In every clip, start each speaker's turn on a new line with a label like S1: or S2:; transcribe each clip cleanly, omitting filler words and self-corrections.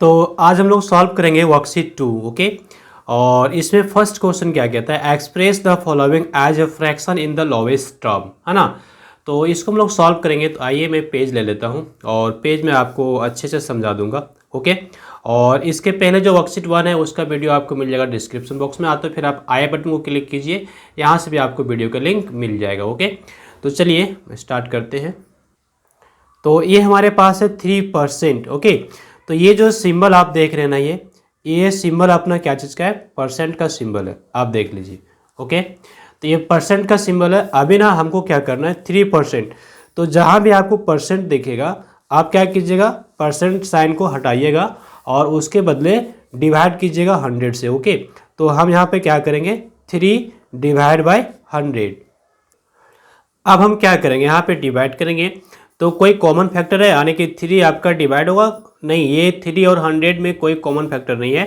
S1: तो आज हम लोग सॉल्व करेंगे वर्कशीट 2। ओके, और इसमें फर्स्ट क्वेश्चन क्या कहता है, express the following as a fraction in the lowest term, है ना। तो इसको हम लोग सॉल्व करेंगे। तो आइए मैं पेज ले लेता हूँ और पेज में आपको अच्छे से समझा दूंगा। ओके, और इसके पहले जो वर्कशीट 1 है उसका वीडियो आपको मिल जाएगा डिस्क्रिप्शन बॉक्स में। तो फिर आप आई बटन को क्लिक कीजिए, यहाँ से भी आपको वीडियो का लिंक मिल जाएगा। ओके, तो चलिए स्टार्ट करते हैं। तो ये हमारे पास है 3%। ओके, तो ये जो सिंबल आप देख रहे हैं ना, ये सिंबल अपना क्या चीज़ का है, परसेंट का सिंबल है। आप देख लीजिए। ओके, तो ये परसेंट का सिंबल है। अभी ना हमको क्या करना है, 3%। तो जहाँ भी आपको परसेंट दिखेगा आप क्या कीजिएगा, परसेंट साइन को हटाइएगा और उसके बदले डिवाइड कीजिएगा 100 से। ओके, तो हम यहाँ पे क्या करेंगे, 3 डिवाइड बाय 100। अब हम क्या करेंगे, यहाँ पे डिवाइड करेंगे। तो कोई कॉमन फैक्टर है, यानी कि 3 आपका डिवाइड होगा नहीं, ये 3 और 100 में कोई कॉमन फैक्टर नहीं है।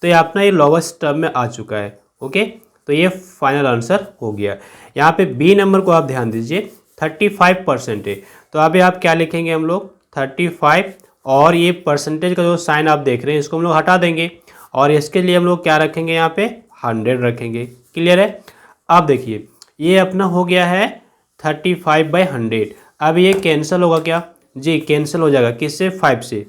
S1: तो ये अपना ये लोवेस्ट टर्म में आ चुका है। ओके, तो ये फाइनल आंसर हो गया। यहाँ पे बी नंबर को आप ध्यान दीजिए, 35% है। तो अभी आप क्या लिखेंगे, हम लोग 35, और ये परसेंटेज का जो साइन आप देख रहे हैं इसको हम लोग हटा देंगे, और इसके लिए हम लोग क्या रखेंगे, यहाँ पे 100 रखेंगे। क्लियर है। अब देखिए ये अपना हो गया है 35/100। अब ये कैंसिल होगा क्या जी, कैंसिल हो जाएगा किससे, 5 से।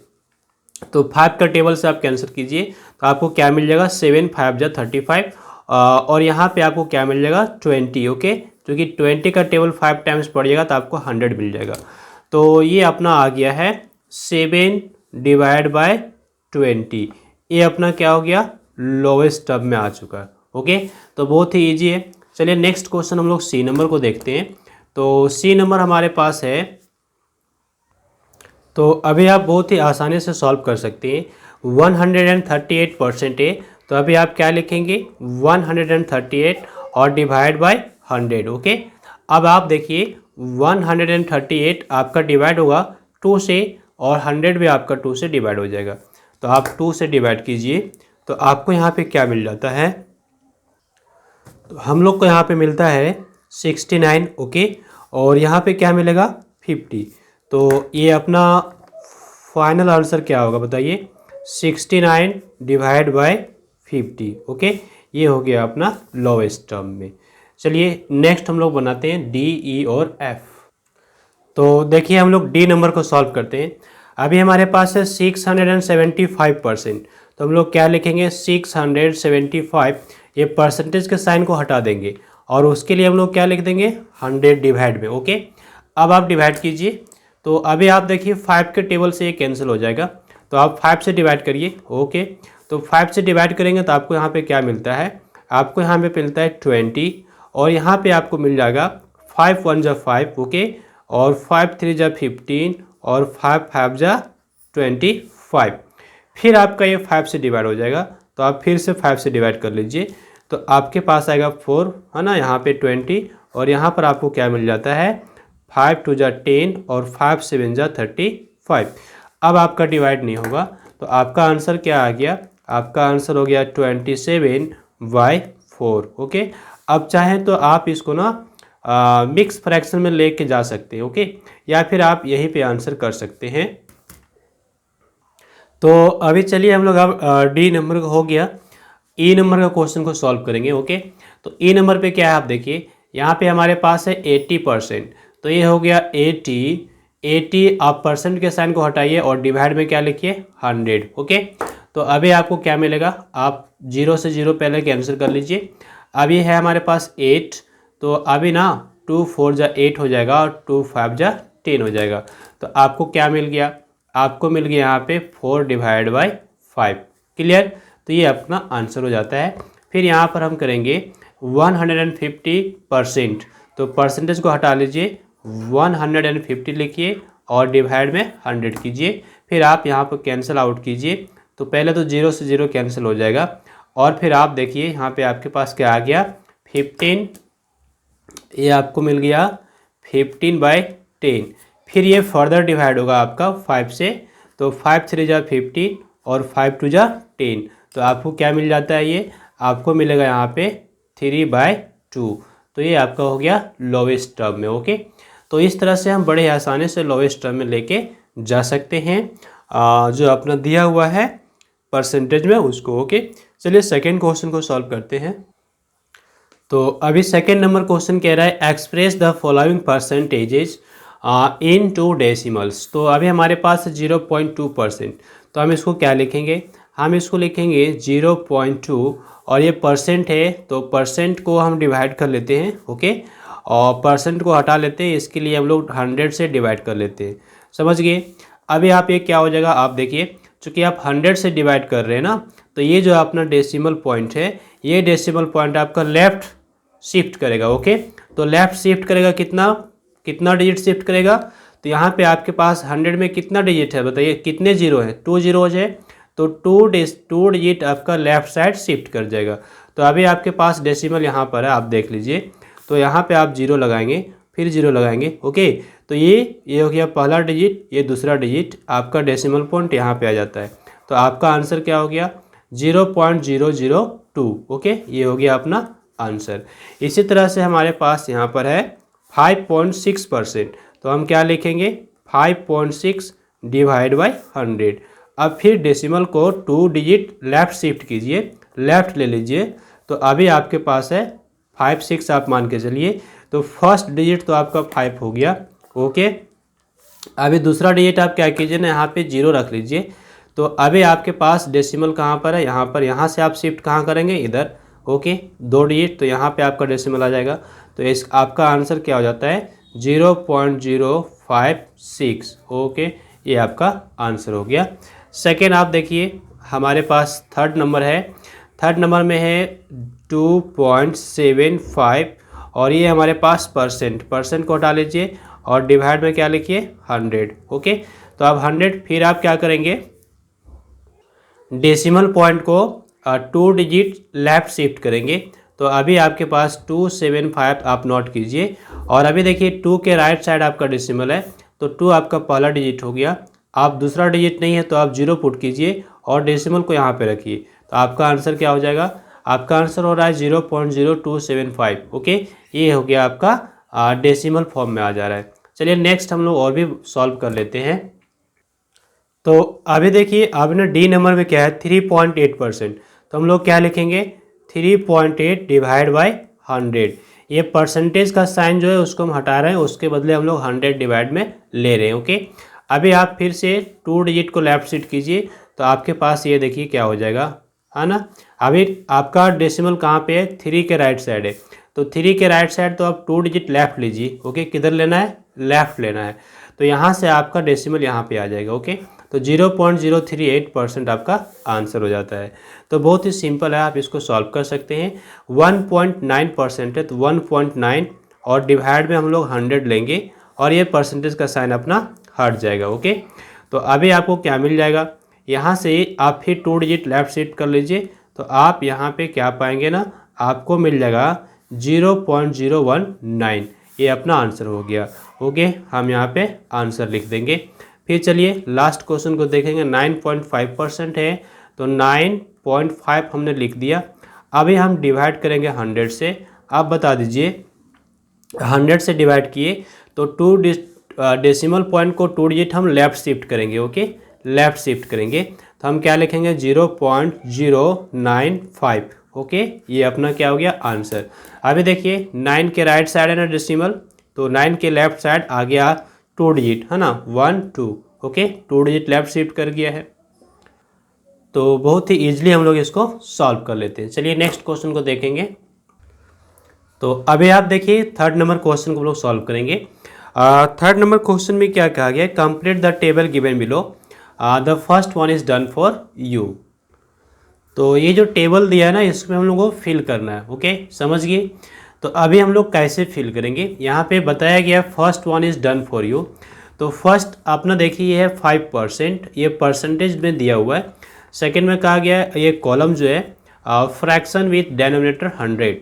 S1: तो 5 का टेबल से आप कैंसिल कीजिए तो आपको क्या मिल जाएगा, 7 5 जा 35, और यहाँ पे आपको क्या मिल जाएगा, 20। ओके, क्योंकि 20 का टेबल 5 टाइम्स पड़ेगा तो आपको 100 मिल जाएगा। तो ये अपना आ गया है 7 डिवाइड बाय 20। ये अपना क्या हो गया, लोवेस्ट टर्म में आ चुका है। ओके, तो बहुत ही ईजी है। चलिए नेक्स्ट क्वेश्चन हम लोग सी नंबर को देखते हैं। तो सी नंबर हमारे पास है, तो अभी आप बहुत ही आसानी से सॉल्व कर सकते हैं। 138% है। तो अभी आप क्या लिखेंगे, 138 और डिवाइड बाय 100। ओके, अब आप देखिए 138 आपका डिवाइड होगा 2 से, और 100 भी आपका 2 से डिवाइड हो जाएगा। तो आप 2 से डिवाइड कीजिए तो आपको यहाँ पे क्या मिल जाता है, तो हम लोग को यहाँ पे मिलता है 69। ओके, और यहाँ पे क्या मिलेगा, 50। तो ये अपना फाइनल आंसर क्या होगा बताइए, 69 डिवाइड बाय 50। ओके, ये हो गया अपना लोवेस्ट टर्म में। चलिए नेक्स्ट हम लोग बनाते हैं डी, ई और एफ। तो देखिए हम लोग डी नंबर को सॉल्व करते हैं। अभी हमारे पास है 675%। तो हम लोग क्या लिखेंगे, 675। ये परसेंटेज के साइन को हटा देंगे और उसके लिए हम लोग क्या लिख देंगे, 100 डिवाइड में। ओके, अब आप डिवाइड कीजिए। तो अभी आप देखिए 5 के टेबल से ये कैंसिल हो जाएगा, तो आप 5 से डिवाइड करिए। ओके, तो 5 से डिवाइड करेंगे तो आपको यहाँ पे क्या मिलता है, आपको यहाँ पे मिलता है 20, और यहाँ पे आपको मिल जाएगा 5 1 जा 5। ओके, और 5 3 जा 15, और 5 5 जा 25। फिर आपका ये 5 से डिवाइड हो जाएगा, तो आप फिर से 5 से डिवाइड कर लीजिए। तो आपके पास आएगा 4, है ना, यहाँ पे 20, और यहाँ पर आपको क्या मिल जाता है, 5 2 जा 10, और 5 7 जा 35। अब आपका डिवाइड नहीं होगा, तो आपका आंसर क्या आ गया, आपका आंसर हो गया 27/4। ओके, अब चाहें तो आप इसको ना मिक्स फ्रैक्शन में लेके जा सकते हैं। ओके, या फिर आप यहीं पे आंसर कर सकते हैं। तो अभी चलिए हम लोग अब डी नंबर हो गया, ई नंबर का क्वेश्चन को सॉल्व करेंगे। ओके, तो ई नंबर पे क्या है, आप देखिए यहाँ पे हमारे पास है 80%। तो ये हो गया 80। आप परसेंट के साइन को हटाइए और डिवाइड में क्या लिखिए, 100। ओके, तो अभी आपको क्या मिलेगा, आप 0 से 0 पहले कैंसिल कर लीजिए। अभी है हमारे पास 8, तो अभी ना 2 4 जा 8 हो जाएगा, और 2 5 जा 10 हो जाएगा। तो आपको क्या मिल गया, आपको मिल गया यहाँ पे 4 डिवाइड बाय 5। क्लियर। तो ये अपना आंसर हो जाता है। फिर यहाँ पर हम करेंगे 150%। तो परसेंटेज को हटा लीजिए, 150 लिखिए और डिवाइड में 100 कीजिए। फिर आप यहाँ पर कैंसिल आउट कीजिए। तो पहले तो 0 से 0 कैंसिल हो जाएगा, और फिर आप देखिए यहाँ पे आपके पास क्या आ गया, 15। ये आपको मिल गया 15/10। फिर ये फर्दर डिवाइड होगा आपका 5 से, तो 5 3 जा 15, और 5 2 जा 10। तो आपको क्या मिल जाता है, ये आपको मिलेगा यहाँ पे 3/2। तो ये आपका हो गया लोवेस्ट टर्म में। ओके, तो इस तरह से हम बड़े आसानी से लोवेस्ट टर्म में लेके जा सकते हैं। जो अपना दिया हुआ है परसेंटेज में उसको। ओके, चलिए सेकेंड क्वेश्चन को सॉल्व करते हैं। तो अभी सेकेंड नंबर क्वेश्चन कह रहा है express the following percentages in 2 decimals. तो अभी हमारे पास 0.2%। तो हम इसको क्या लिखेंगे, हम इसको लिखेंगे 0.2 और ये परसेंट है तो परसेंट को हम डिवाइड कर लेते हैं। ओके, और परसेंट को हटा लेते हैं, इसके लिए हम लोग 100 से डिवाइड कर लेते हैं। समझ गए। अभी आप ये क्या हो जाएगा, आप देखिए चूँकि आप 100 से डिवाइड कर रहे हैं ना, तो ये जो अपना डेसिमल पॉइंट है, ये डेसिमल पॉइंट आपका लेफ़्ट शिफ्ट करेगा। ओके, तो लेफ़्ट शिफ्ट करेगा, कितना डिजिट शिफ्ट करेगा, तो यहाँ पे आपके पास 100 में कितना डिजिट है बताइए, कितने जीरो है, 2 जीरोज है, तो 2 डिजिट आपका लेफ़्ट साइड शिफ्ट कर जाएगा। तो अभी आपके पास डेसिमल यहाँ पर है, आप देख लीजिए, तो यहाँ पे आप 0 लगाएंगे, फिर 0 लगाएंगे। ओके, तो ये हो गया पहला डिजिट, ये दूसरा डिजिट, आपका डेसिमल पॉइंट यहाँ पे आ जाता है। तो आपका आंसर क्या हो गया, 0.002। ओके, ये हो गया अपना आंसर। इसी तरह से हमारे पास यहाँ पर है 5.6%। तो हम क्या लिखेंगे, 5.6 डिवाइड बाई 100। अब फिर डेसिमल को 2 डिजिट लेफ़्ट शिफ्ट कीजिए, लेफ़्ट ले लीजिए, तो अभी आपके पास है 5.6 आप मान के चलिए। तो फर्स्ट डिजिट तो आपका 5 हो गया। ओके, अभी दूसरा डिजिट आप क्या कीजिए ना, यहाँ पे 0 रख लीजिए। तो अभी आपके पास डेसिमल कहाँ पर है, यहाँ पर, यहाँ से आप शिफ्ट कहाँ करेंगे, इधर। ओके, 2 डिजिट, तो यहाँ पे आपका डेसिमल आ जाएगा। तो इस आपका आंसर क्या हो जाता है, 0.056। ओके, ये आपका आंसर हो गया। सेकेंड आप देखिए, हमारे पास थर्ड नंबर है, थर्ड नंबर में है 2.75 और ये हमारे पास परसेंट को हटा लीजिए और डिवाइड में क्या लिखिए, 100। ओके, तो अब 100, फिर आप क्या करेंगे, डेसिमल पॉइंट को 2 डिजिट लेफ़्ट शिफ्ट करेंगे। तो अभी आपके पास 275 आप नोट कीजिए। और अभी देखिए 2 के राइट साइड आपका डेसिमल है, तो 2 आपका पहला डिजिट हो गया। आप दूसरा डिजिट नहीं है तो आप 0 पुट कीजिए और डेसिमल को यहाँ पे रखिए। तो आपका आंसर क्या हो जाएगा, आपका आंसर हो रहा है 0.0275। ओके, ये हो गया आपका डेसिमल फॉर्म में आ जा रहा है। चलिए नेक्स्ट हम लोग और भी सॉल्व कर लेते हैं। तो अभी देखिए आपने डी नंबर में क्या है, 3.8%। तो हम लोग क्या लिखेंगे, 3.8 डिवाइड बाई 100। ये परसेंटेज का साइन जो है उसको हम हटा रहे हैं, उसके बदले हम लोग 100 डिवाइड में ले रहे हैं। ओके, अभी आप फिर से 2 डिजिट को लेफ्ट शिफ्ट कीजिए, तो आपके पास ये देखिए क्या हो जाएगा, है ना। अभी आपका डेसिमल कहाँ पे है, 3 के राइट साइड है, तो 3 के राइट साइड तो आप 2 डिजिट लेफ्ट लीजिए। ओके, किधर लेना है, लेफ्ट लेना है, तो यहाँ से आपका डेसिमल यहाँ पे आ जाएगा। ओके, तो 0.038% आपका आंसर हो जाता है। तो बहुत ही सिंपल है, आप इसको सॉल्व कर सकते हैं। 1.9% है, तो 1.9 और डिवाइड में हम लोग 100 लेंगे और ये परसेंटेज का साइन अपना हट जाएगा। ओके, तो अभी आपको क्या मिल जाएगा, यहाँ से आप फिर 2 डिजिट लेफ्ट शिफ्ट कर लीजिए, तो आप यहाँ पे क्या पाएंगे ना, आपको मिल जाएगा 0.019। ये अपना आंसर हो गया। ओके, हम यहाँ पे आंसर लिख देंगे। फिर चलिए लास्ट क्वेश्चन को देखेंगे। 9.5% है, तो 9.5 हमने लिख दिया। अभी हम डिवाइड करेंगे 100 से। आप बता दीजिए, 100 से डिवाइड किए तो 2 डेसिमल पॉइंट को 2 डिजिट हम लेफ़्ट शिफ्ट करेंगे। ओके, लेफ़्ट शिफ्ट करेंगे, तो हम क्या लिखेंगे, 0.095। ओके, ये अपना क्या हो गया, आंसर। अभी देखिए 9 के राइट साइड है ना डेसिमल, तो 9 के लेफ्ट साइड आ गया 2 डिजिट, है ना, 1 2। ओके, 2 डिजिट लेफ्ट शिफ्ट कर गया है, तो बहुत ही ईजिली हम लोग इसको सॉल्व कर लेते हैं। चलिए नेक्स्ट क्वेश्चन को देखेंगे। तो अभी आप देखिए थर्ड नंबर क्वेश्चन को हम लोग सॉल्व करेंगे। थर्ड नंबर क्वेश्चन में क्या कहा गया है, complete the table given below, the first one is done for you. तो ये जो टेबल दिया है ना, इसमें हम लोग को फिल करना है। ओके, समझ गए। तो अभी हम लोग कैसे फिल करेंगे, यहाँ पे बताया गया first one is done for you. तो फर्स्ट अपना देखिए ये है 5%, ये परसेंटेज में दिया हुआ है। सेकंड में कहा गया है ये कॉलम जो है फ्रैक्शन विथ डेनोमिनेटर 100।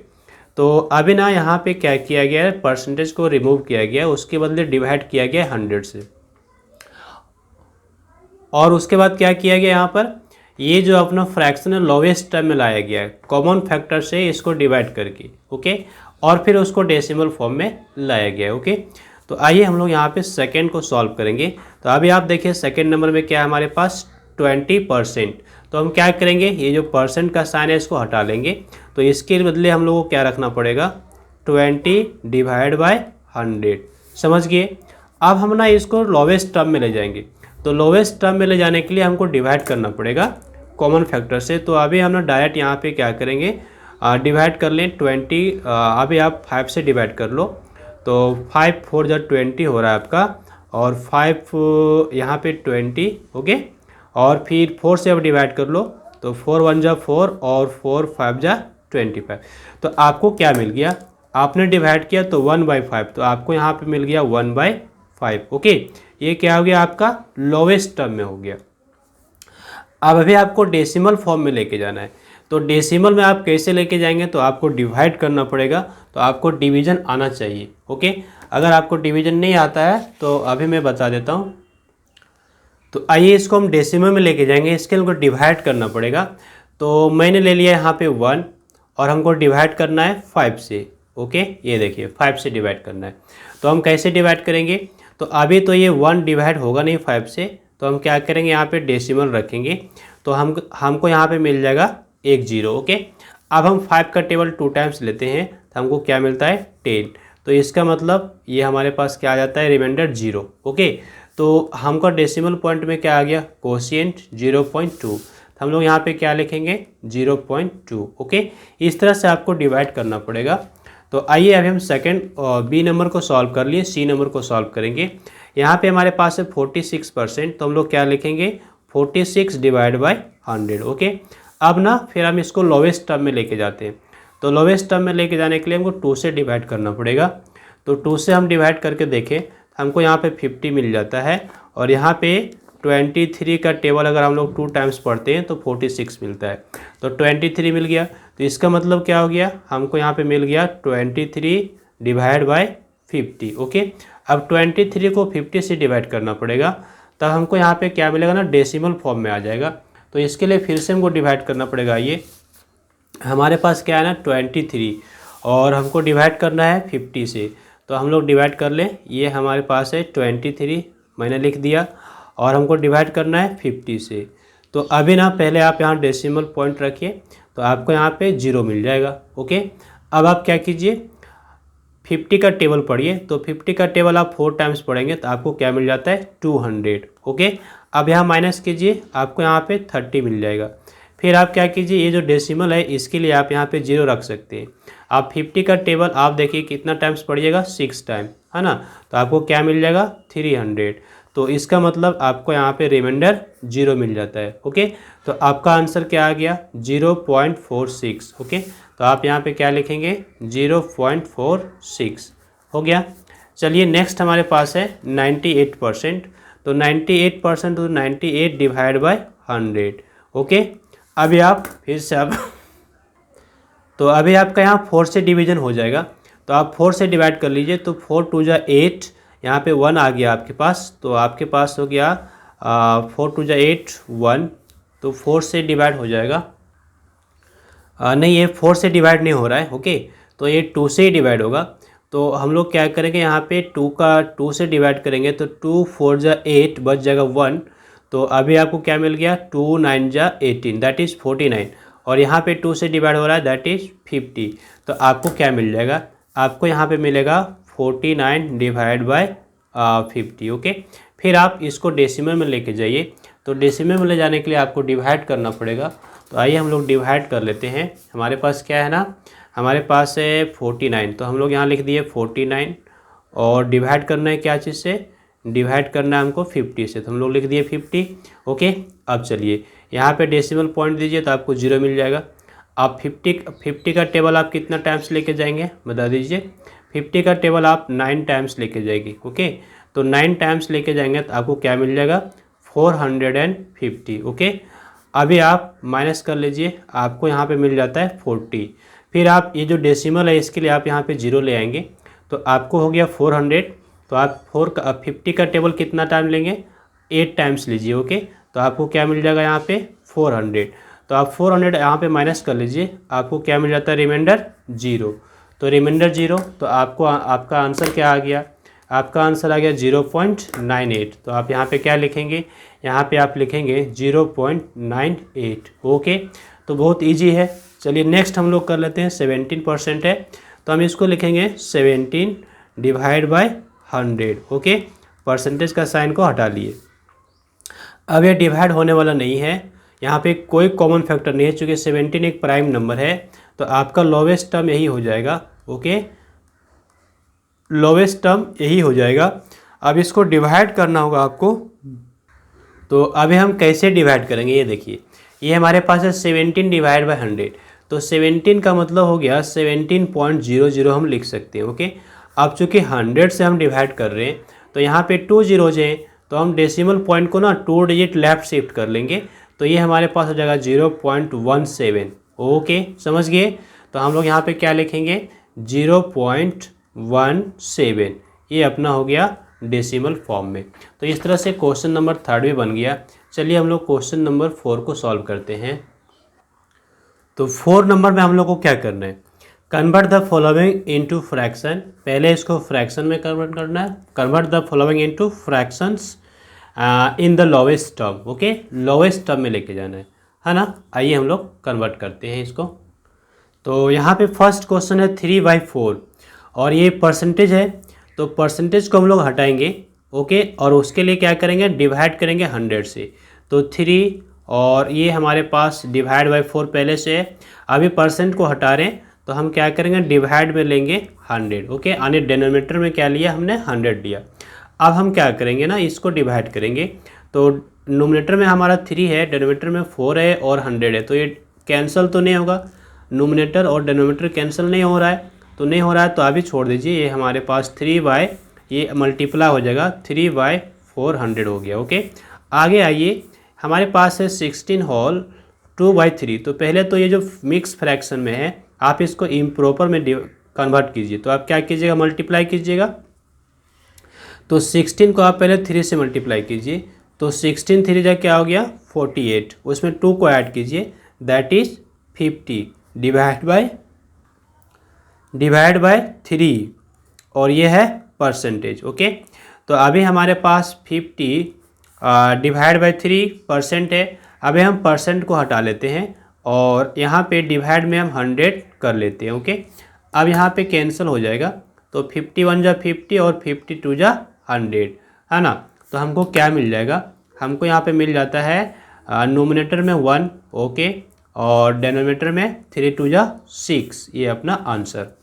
S1: तो अभी ना यहाँ पे क्या किया गया है, परसेंटेज को रिमूव किया गया है, उसके बदले डिवाइड किया गया है 100 से। और उसके बाद क्या किया गया, यहाँ पर ये जो अपना फ्रैक्शन है लोवेस्ट टर्म में लाया गया है, कॉमन फैक्टर से इसको डिवाइड करके। ओके, और फिर उसको डेसिमल फॉर्म में लाया गया है। ओके, तो आइए हम लोग यहाँ पे सेकंड को सॉल्व करेंगे। तो अभी आप देखिए सेकंड नंबर में क्या है हमारे पास, 20%। तो हम क्या करेंगे, ये जो परसेंट का साइन है इसको हटा लेंगे, तो इसके बदले हम लोग को क्या रखना पड़ेगा, 20 डिवाइड बाय 100। समझ गए। अब हम ना इसको लोवेस्ट टर्म में ले जाएंगे, तो लोवेस्ट टर्म में ले जाने के लिए हमको डिवाइड करना पड़ेगा कॉमन फैक्टर से। तो अभी हम ना डायरेक्ट यहाँ पे क्या करेंगे, डिवाइड कर लें 20। अभी आप 5 से डिवाइड कर लो, तो 5 4 जा 20 हो रहा है आपका, और 5 यहाँ पे 20, ओके। और फिर 4 से अब डिवाइड कर लो, तो 4 1 जा 4 और 4 5 जा 25। तो आपको क्या मिल गया, आपने डिवाइड किया तो 1/5, तो आपको यहाँ पे मिल गया 1/5, ओके। ये क्या हो गया, आपका लोवेस्ट टर्म में हो गया। अब अभी आपको डेसिमल फॉर्म में लेके जाना है, तो डेसिमल में आप कैसे लेके जाएंगे, तो आपको डिवाइड करना पड़ेगा, तो आपको डिवीजन आना चाहिए, ओके। अगर आपको डिवीजन नहीं आता है तो अभी मैं बता देता हूँ। तो आइए इसको हम डेसिमल में लेके जाएंगे, इसके लिए हमको डिवाइड करना पड़ेगा। तो मैंने ले लिया यहाँ पे 1 और हमको डिवाइड करना है 5 से, ओके। ये देखिए 5 से डिवाइड करना है, तो हम कैसे डिवाइड करेंगे, तो अभी तो ये 1 डिवाइड होगा नहीं 5 से, तो हम क्या करेंगे, यहाँ पे डेसिमल रखेंगे, तो हमको यहाँ पे मिल जाएगा 1 0, ओके। अब हम 5 का टेबल 2 टाइम्स लेते हैं, तो हमको क्या मिलता है 10। तो इसका मतलब ये हमारे पास क्या आ जाता है, रिमाइंडर 0, ओके। तो हमका डेसिमल पॉइंट में क्या आ गया, कोशिएंट 0.2, हम लोग यहाँ पे क्या लिखेंगे 0.2, ओके। इस तरह से आपको डिवाइड करना पड़ेगा। तो आइए अभी हम सेकंड बी नंबर को सॉल्व कर लिए, सी नंबर को सॉल्व करेंगे। यहाँ पे हमारे पास है 46%, तो हम लोग क्या लिखेंगे 46 डिवाइड बाय 100, ओके। अब ना फिर हम इसको लोवेस्ट टर्म में लेके जाते हैं, तो लोवेस्ट टर्म में लेके जाने के लिए हमको 2 से डिवाइड करना पड़ेगा। तो 2 से हम डिवाइड करके देखें, हमको यहाँ पे 50 मिल जाता है, और यहाँ पे 23 का टेबल अगर हम लोग 2 टाइम्स पढ़ते हैं तो 46 मिलता है, तो 23 मिल गया। तो इसका मतलब क्या हो गया, हमको यहाँ पे मिल गया 23 डिवाइड बाय 50, ओके। अब 23 को 50 से डिवाइड करना पड़ेगा, तब हमको यहाँ पे क्या मिलेगा ना, डेसिमल फॉर्म में आ जाएगा। तो इसके लिए फिर से हमको डिवाइड करना पड़ेगा। ये हमारे पास क्या है ना 23, और हमको डिवाइड करना है 50 से, तो हम लोग डिवाइड कर लें। ये हमारे पास है 23, मैंने लिख दिया, और हमको डिवाइड करना है 50 से। तो अभी ना पहले आप यहाँ डेसिमल पॉइंट रखिए, तो आपको यहाँ पे 0 मिल जाएगा, ओके। अब आप क्या कीजिए, 50 का टेबल पढ़िए, तो 50 का टेबल आप 4 टाइम्स पढ़ेंगे तो आपको क्या मिल जाता है 200, ओके। अब यहाँ माइनस कीजिए, आपको यहाँ पे 30 मिल जाएगा। फिर आप क्या कीजिए, ये जो डेसिमल है इसके लिए आप यहाँ पे 0 रख सकते हैं। आप 50 का टेबल आप देखिए कितना टाइम्स पढ़िएगा, 6 टाइम, है ना। तो आपको क्या मिल जाएगा 300। तो इसका मतलब आपको यहाँ पे रिमाइंडर 0 मिल जाता है, ओके। तो आपका आंसर क्या आ गया 0.46, ओके। तो आप यहाँ पे क्या लिखेंगे 0.46, हो गया। चलिए नेक्स्ट हमारे पास है 98%। तो 98% तो 98 डिवाइड बाय 100, ओके। अभी आप फिर से आप तो अभी आपका यहाँ 4 से डिवीजन हो जाएगा, तो आप 4 से डिवाइड कर लीजिए। तो 4 2 जा 8, यहाँ पे 1 आ गया आपके पास, तो आपके पास हो गया 4 2 जा 8 1, तो 4 से डिवाइड हो जाएगा। नहीं, ये 4 से डिवाइड नहीं हो रहा है, ओके। तो ये 2 से ही डिवाइड होगा। तो हम लोग क्या करेंगे, यहाँ पे 2 से डिवाइड करेंगे, तो 2 4 जा 8 बच जाएगा 1। तो अभी आपको क्या मिल गया 2 9 जा 18, दैट इज़ 49, और यहाँ पे 2 से डिवाइड हो रहा है, दैट इज़ 50। तो आपको क्या मिल जाएगा, आपको यहाँ पे मिलेगा 49 डिवाइड बाय 50, ओके। फिर आप इसको डेसिमल में लेके जाइए, तो डेसिमल में ले जाने के लिए आपको डिवाइड करना पड़ेगा। तो आइए हम लोग डिवाइड कर लेते हैं। हमारे पास क्या है ना, हमारे पास है 49, तो हम लोग यहाँ लिख दिए 49, और डिवाइड करना है क्या चीज़ से, डिवाइड करना है हमको 50 से, तो हम लोग लिख दिए 50, ओके। अब चलिए यहाँ पे डेसिमल पॉइंट दीजिए, तो आपको 0 मिल जाएगा। आप 50 का टेबल आप कितना टाइम्स लेके जाएंगे बता दीजिए। 50 का टेबल आप 9 टाइम्स लेके जाएगी, ओके। तो 9 टाइम्स लेके जाएंगे तो आपको क्या मिल जाएगा 450, ओके। अभी आप माइनस कर लीजिए, आपको यहाँ पे मिल जाता है 40। फिर आप ये जो डेसिमल है इसके लिए आप यहाँ पे 0 ले आएंगे, तो आपको हो गया 400। तो आप 50 का टेबल कितना टाइम लेंगे 8 टाइम्स लीजिए, ओके। तो आपको क्या मिल जाएगा यहाँ पे 400। तो आप 400 यहाँ पे माइनस कर लीजिए, आपको क्या मिल जाता है रिमाइंडर 0। तो रिमाइंडर 0, तो आपको आपका आंसर क्या आ गया, आपका आंसर आ गया 0.98। तो आप यहाँ पे क्या लिखेंगे, यहाँ पे आप लिखेंगे 0.98। ओके, तो बहुत इजी है। चलिए नेक्स्ट हम लोग कर लेते हैं। 17% है तो हम इसको लिखेंगे 17 डिवाइड बाय 100। ओके, परसेंटेज का साइन को हटा लिए। अब ये डिवाइड होने वाला नहीं है, यहाँ पे कोई कॉमन फैक्टर नहीं है, चूँकि 17 एक प्राइम नंबर है तो आपका लोवेस्ट टर्म यही हो जाएगा। ओके, लोवेस्ट टर्म यही हो जाएगा। अब इसको डिवाइड करना होगा आपको। तो अभी हम कैसे डिवाइड करेंगे, ये देखिए, ये हमारे पास है 17 डिवाइड बाई 100। तो 17 का मतलब हो गया 17.00 हम लिख सकते हैं। ओके, अब चूँकि 100 से हम डिवाइड कर रहे हैं तो यहाँ पे 2 जीरोज हैं, तो हम डेसिमल पॉइंट को ना 2 डिजिट लेफ्ट शिफ्ट कर लेंगे, तो ये हमारे पास हो जाएगा 0.17। ओके, समझ गए। तो हम लोग यहाँ पे क्या लिखेंगे, 0.17। ये अपना हो गया डेसिमल फॉर्म में। तो इस तरह से क्वेश्चन नंबर 3 भी बन गया। चलिए हम लोग क्वेश्चन नंबर 4 को सॉल्व करते हैं। तो 4 नंबर में हम लोग को क्या करना है, convert the following into fraction. पहले इसको फ्रैक्शन में कन्वर्ट करना है। Convert the following into fractions in the lowest term. Okay, lowest term में लेके जाना है ना। आइए हम लोग कन्वर्ट करते हैं इसको। तो यहाँ पे फर्स्ट क्वेश्चन है 3/4 और ये परसेंटेज है, तो परसेंटेज को हम लोग हटाएंगे। ओके, और उसके लिए क्या करेंगे, डिवाइड करेंगे 100 से। तो 3 और ये हमारे पास डिवाइड बाई 4 पहले से है। अभी परसेंट को हटा रहे हैं तो हम क्या करेंगे, डिवाइड में लेंगे 100। ओके, यानी डिनोमिनेटर में क्या लिया हमने, 100 लिया। अब हम क्या करेंगे ना, इसको डिवाइड करेंगे। तो नोमिनेटर में हमारा 3 है, डिनोमिनेटर में 4 है और 100 है, तो ये कैंसिल तो नहीं होगा। नोमिनेटर और डिनोमिनेटर कैंसिल नहीं हो रहा है, तो नहीं हो रहा है तो अभी छोड़ दीजिए। ये हमारे पास 3 बाय, ये मल्टीप्लाई हो जाएगा 3/400 हो गया। ओके, आगे आइए, हमारे पास है 16 होल 2/3। तो पहले तो ये जो मिक्स फ्रैक्शन में है आप इसको इम्प्रॉपर में कन्वर्ट कीजिए। तो आप क्या कीजिएगा, मल्टीप्लाई कीजिएगा। तो 16 को आप पहले 3 से मल्टीप्लाई कीजिए, तो 16 3 जा क्या हो गया 48, उसमें 2 को ऐड कीजिए, दैट इज 50 डिवाइड बाय 3 और ये है परसेंटेज। ओके, तो अभी हमारे पास 50 डिवाइड बाई 3% है। अभी हम परसेंट को हटा लेते हैं और यहाँ पे डिवाइड में हम 100 कर लेते हैं। ओके, अब यहाँ पे कैंसिल हो जाएगा, तो 51 जा 50 और 52 जा 100, है ना। तो हमको क्या मिल जाएगा, हमको यहाँ पे मिल जाता है नोमिनेटर में 1, ओके, और डेनोमिनेटर में 3 2 जा 6, ये अपना आंसर।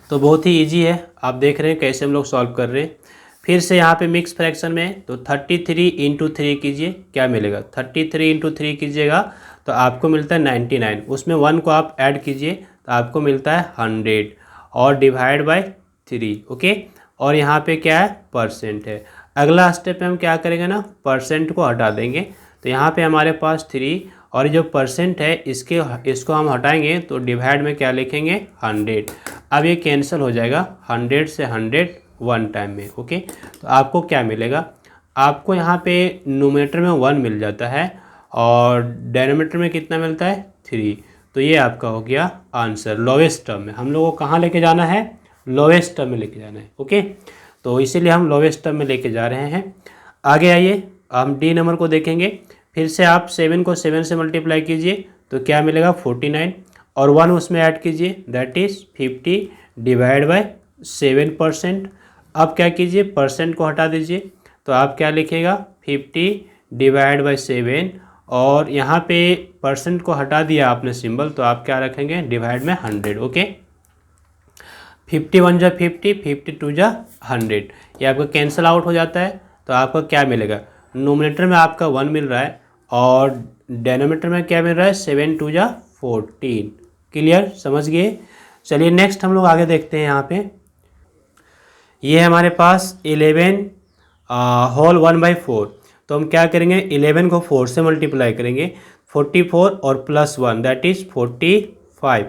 S1: तो बहुत ही इजी है, आप देख रहे हैं कैसे हम लोग सॉल्व कर रहे हैं। फिर से यहाँ पे मिक्स फ्रैक्शन में, तो 33 इंटू 3 कीजिए, क्या मिलेगा, 33 इंटू 3 कीजिएगा तो आपको मिलता है 99, उसमें 1 को आप ऐड कीजिए तो आपको मिलता है 100 और डिवाइड बाय 3। ओके, और यहाँ पे क्या है, परसेंट है। अगला स्टेप में हम क्या करेंगे ना, परसेंट को हटा देंगे। तो यहाँ पे हमारे पास 3 और जो परसेंट है इसको हम हटाएंगे, तो डिवाइड में क्या लिखेंगे 100। अब ये कैंसिल हो जाएगा, 100 से 100 वन टाइम में। ओके, तो आपको क्या मिलेगा, आपको यहाँ पे नोमिनेटर में 1 मिल जाता है और डेनोमिनेटर में कितना मिलता है 3। तो ये आपका हो गया आंसर लोवेस्ट टर्म में। हम लोगों को कहाँ लेके जाना है, लोवेस्ट टर्म में लेके जाना है। ओके, तो इसीलिए हम लोवेस्ट टर्म में लेके जा रहे हैं। आगे आइए, हम डी नंबर को देखेंगे। फिर से आप 7 को 7 से मल्टीप्लाई कीजिए तो क्या मिलेगा 49 और 1 उसमें ऐड कीजिए, दैट इज़ 50 डिवाइड बाय 7%। अब क्या कीजिए, परसेंट को हटा दीजिए, तो आप क्या लिखेगा 50 डिवाइड बाय 7 और यहाँ पे परसेंट को हटा दिया आपने सिंबल, तो आप क्या रखेंगे डिवाइड में 100। ओके, 51 जा 50, 52 जा 100, ये आपका कैंसिल आउट हो जाता है। तो आपका क्या मिलेगा, नोमिनेटर में आपका 1 मिल रहा है और डेनोमिनेटर में क्या मिल रहा है 7 2 जा 14। क्लियर, समझ गए। चलिए नेक्स्ट हम लोग आगे देखते हैं। यहाँ पे ये हमारे पास 11 होल 1/4। तो हम क्या करेंगे, 11 को 4 से मल्टीप्लाई करेंगे, 44 और प्लस 1 दैट इज़ 45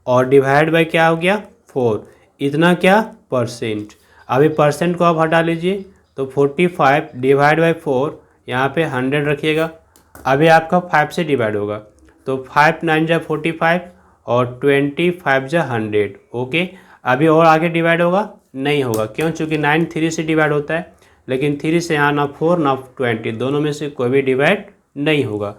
S1: और डिवाइड बाय क्या हो गया 4, इतना क्या परसेंट। अभी परसेंट को आप हटा लीजिए, तो 45 डिवाइड बाय 4, यहाँ पे 100 रखिएगा। अभी आपका 5 से डिवाइड होगा, तो 5 9 जा 45 और 25 जा 100। ओके, अभी और आगे डिवाइड होगा नहीं होगा। क्यों? चूँकि 9 3 से डिवाइड होता है, लेकिन 3 से यहाँ ना 4 ना 20 दोनों में से कोई भी डिवाइड नहीं होगा।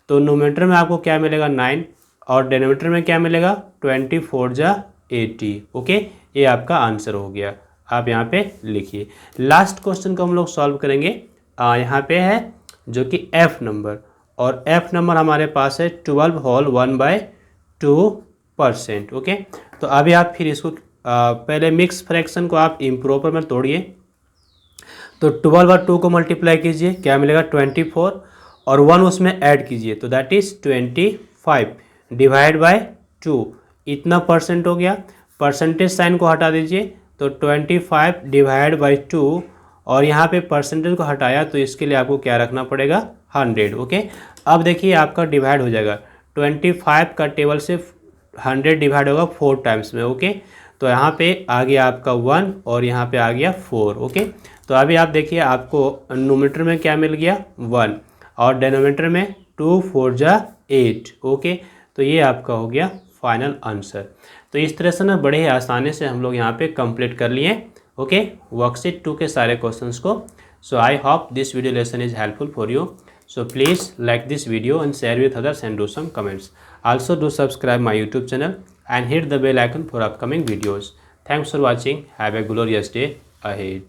S1: तो नोमीटर में आपको क्या मिलेगा 9 और डेनोमीटर में क्या मिलेगा 24 जा 80। ओके, ये आपका आंसर हो गया। आप यहाँ पे लिखिए। लास्ट क्वेश्चन को हम लोग सॉल्व करेंगे। यहाँ पे है जो कि एफ नंबर, और एफ नंबर हमारे पास है 12 होल 1/2%। ओके, तो अभी आप फिर इसको पहले मिक्स फ्रैक्शन को आप इम्प्रॉपर में तोड़िए। तो 12 और 2 को मल्टीप्लाई कीजिए, क्या मिलेगा 24, और 1 उसमें ऐड कीजिए तो दैट इज़ 25 डिवाइड बाय 2, इतना परसेंट हो गया। परसेंटेज साइन को हटा दीजिए तो 25 डिवाइड बाई 2, और यहाँ पे परसेंटेज को हटाया तो इसके लिए आपको क्या रखना पड़ेगा 100। ओके, अब देखिए आपका डिवाइड हो जाएगा 25 का टेबल से 100 डिवाइड होगा 4 टाइम्स में। ओके, तो यहाँ पे आ गया आपका 1 और यहाँ पे आ गया 4। ओके, तो अभी आप देखिए आपको नोमीटर में क्या मिल गया 1 और डेनोमीटर में 2 4 जा 8। ओके, तो ये आपका हो गया फाइनल आंसर। तो इस तरह से ना बड़े ही आसानी से हम लोग यहाँ पे कंप्लीट कर लिए। ओके, वर्कशीट 2 के सारे क्वेश्चंस को। So I hope this video lesson is helpful for you. So please like this video and share with others and do some comments. Also do subscribe my YouTube channel and hit the bell icon for upcoming videos. Thanks for watching. Have a glorious day ahead.